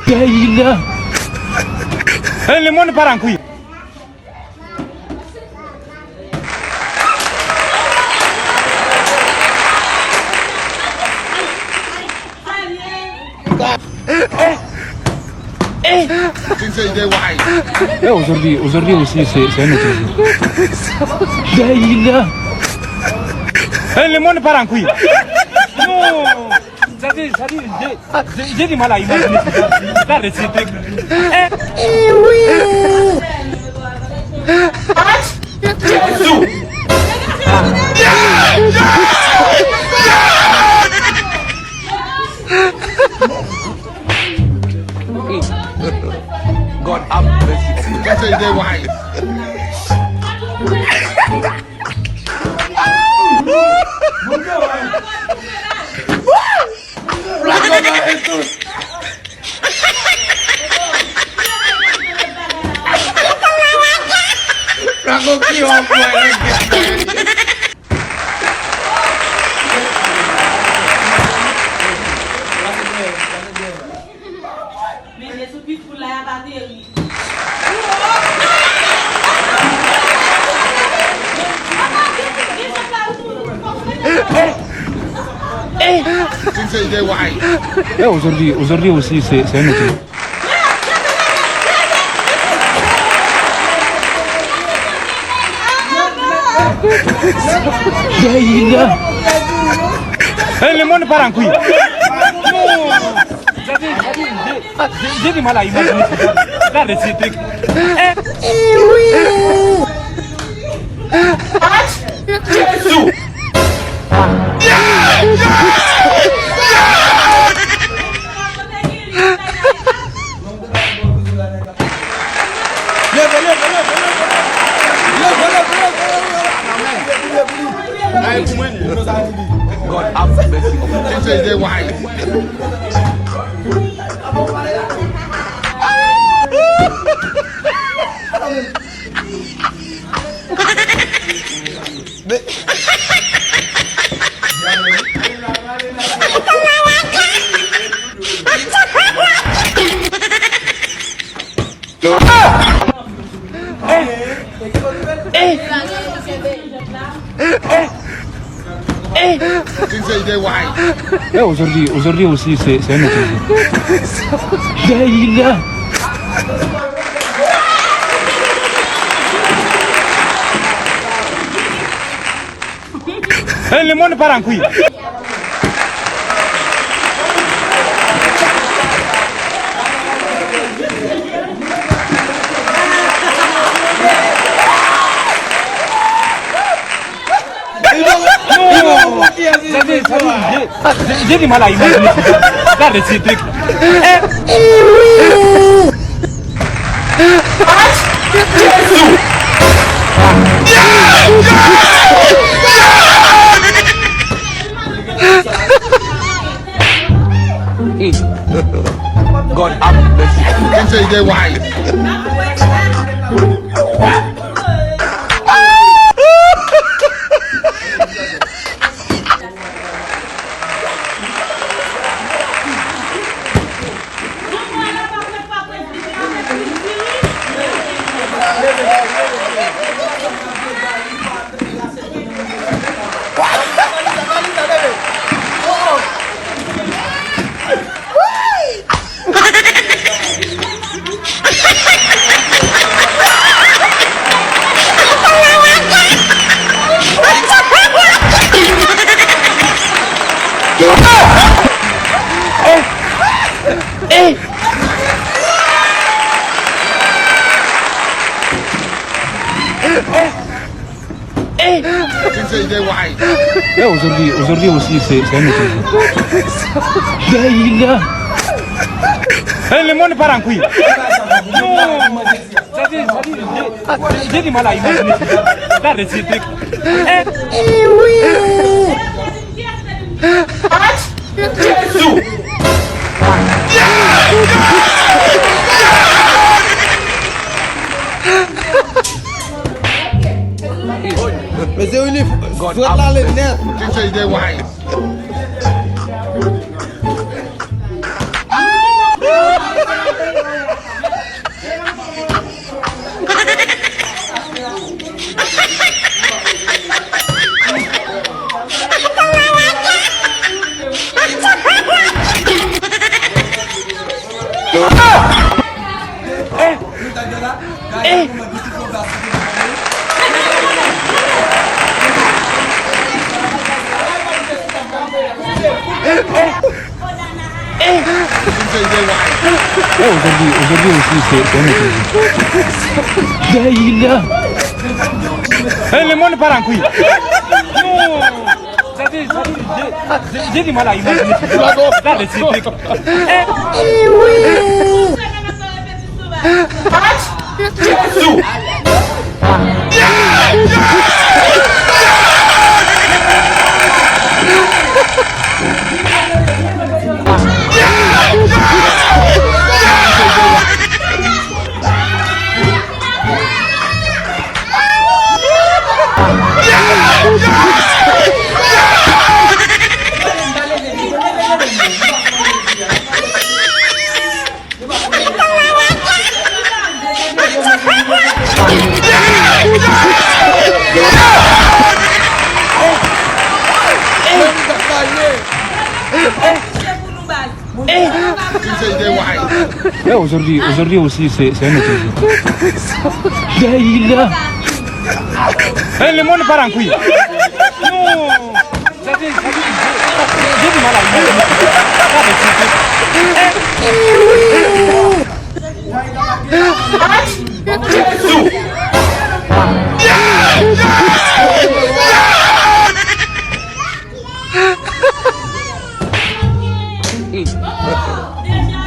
là. Le monde part en couille. Aujourd'hui aussi, c'est un autre jour. Le monde part en couille. Non, ça dit, j'ai du mal à imaginer. Regardez ces trucs. Oui. God have mercy. That's why they wise. Aujourd'hui aussi, c'est un autre jour. Le monde part en couille. Non, j'ai du mal à imaginer. Regardez ces trucs. God have mercy. They wise. Aujourd'hui aussi, c'est un autre jour. Le monde part en couille. J'ai du mal à imaginer. Regardez ces trucs. God have mercy. They wise. Aujourd'hui aussi, c'est un autre jour. Le monde part en couille. Non, j'ai du mal à imaginer. Regardez ces trucs. Oui. Mais c'est une God là les nerfs. Tu sais, wise. Aujourd'hui aussi, c'est le monde part en couille. Non, j'ai du mal à imaginer dans les cités. Aujourd'hui aussi, c'est un autre jour. Le monde part en couille. Non, j'ai du mal à imaginer dans les cités.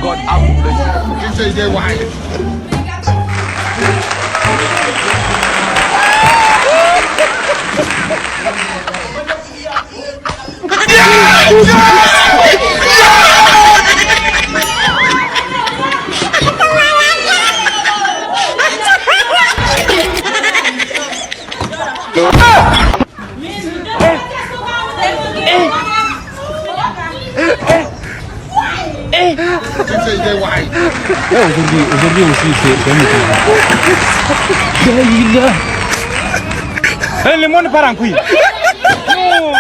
God have mercy. You say they white. Aujourd'hui aussi, c'est un autre jour. Le monde part en couille. Non,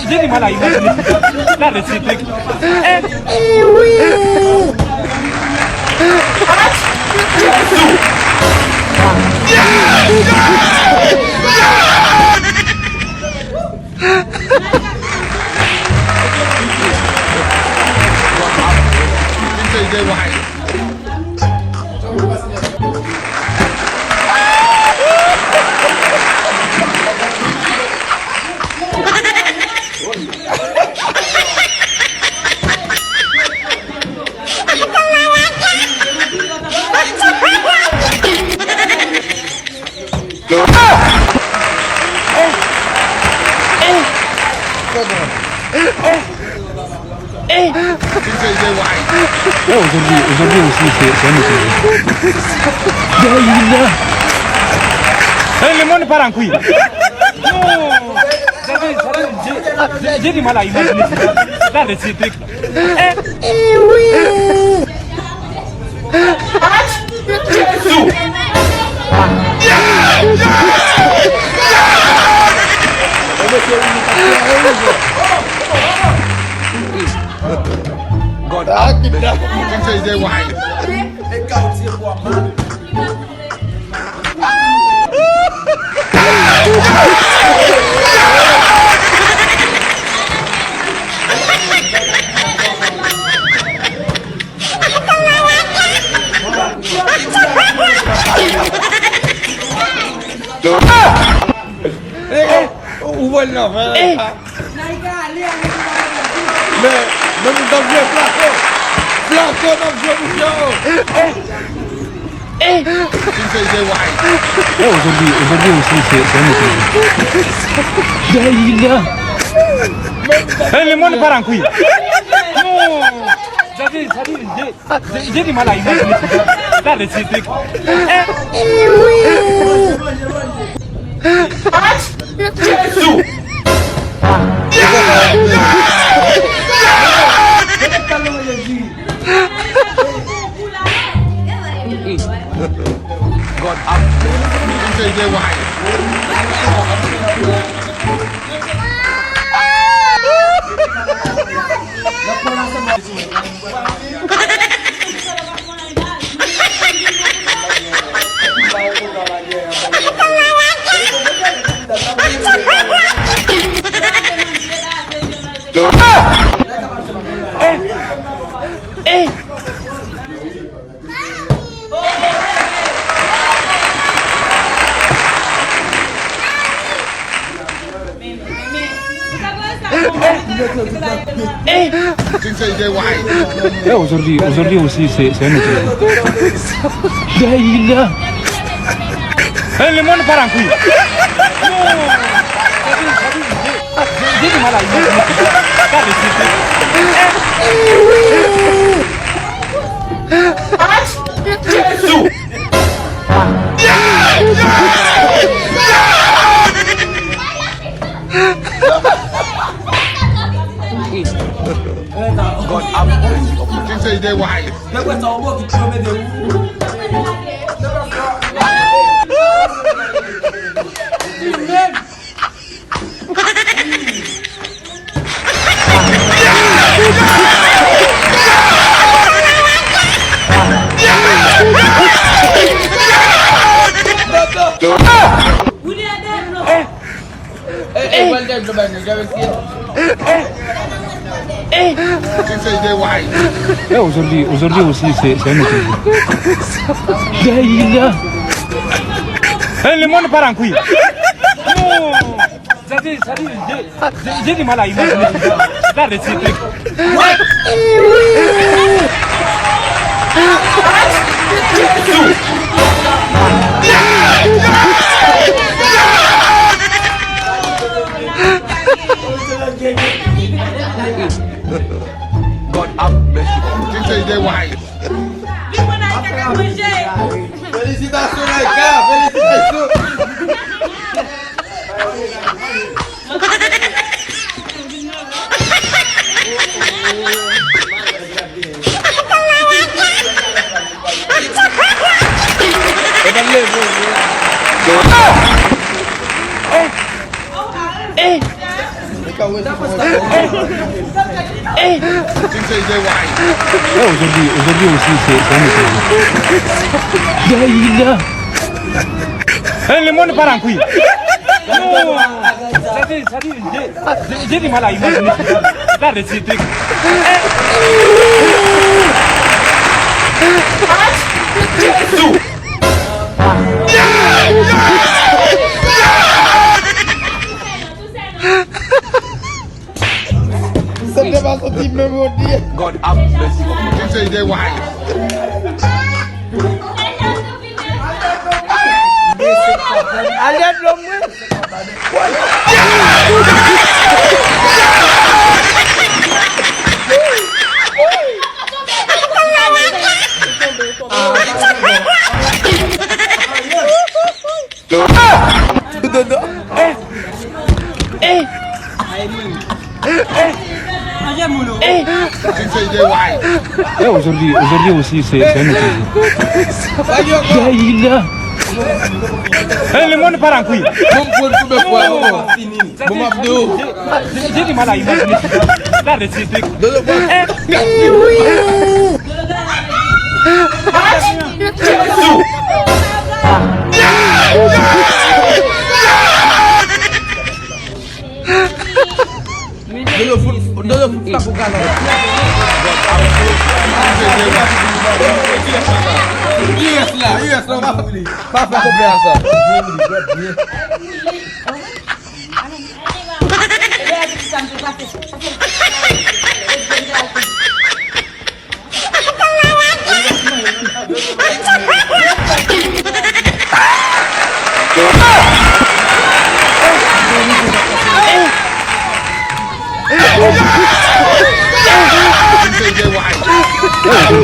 j'ai du mal à imaginer dans les cités. Aujourd'hui aussi, c'est un autre jour. Le monde part en couille. Non, j'ai du mal à imaginer dans les cités. God have mercy. You say they white. Où va le mais nous avons vu flacon dans le Aujourd'hui aussi, c'est un autre jour. Le monde part en couille. Non, j'ai du mal à imaginer dans les cités. God have mercy. You say they white. Aujourd'hui aussi, c'est un autre. Daïla. Le monde part en couille. Non. J'ai du mal à imaginer. God have mercy. You say they wise. Aujourd'hui aussi, c'est un autre. Daïla. Le monde part en couille. Non. J'ai du mal à imaginer. Là, c'est truc. God have mercy. You say they wise. Félicitations les gars, félicitations. Aujourd'hui aussi, c'est un autre. Daïla. Le monde part en couille. Non. J'ai du mal à imaginer. Là, c'est truc. God have mercy. You say they wise. Aujourd'hui aussi, c'est un autre. Daïla. Le monde part en couille. J'ai du mal à imaginer. Là, c'est truc. Yes, no, pas faire combien ça.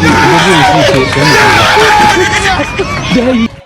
Aujourd'hui aussi, c'est un autre.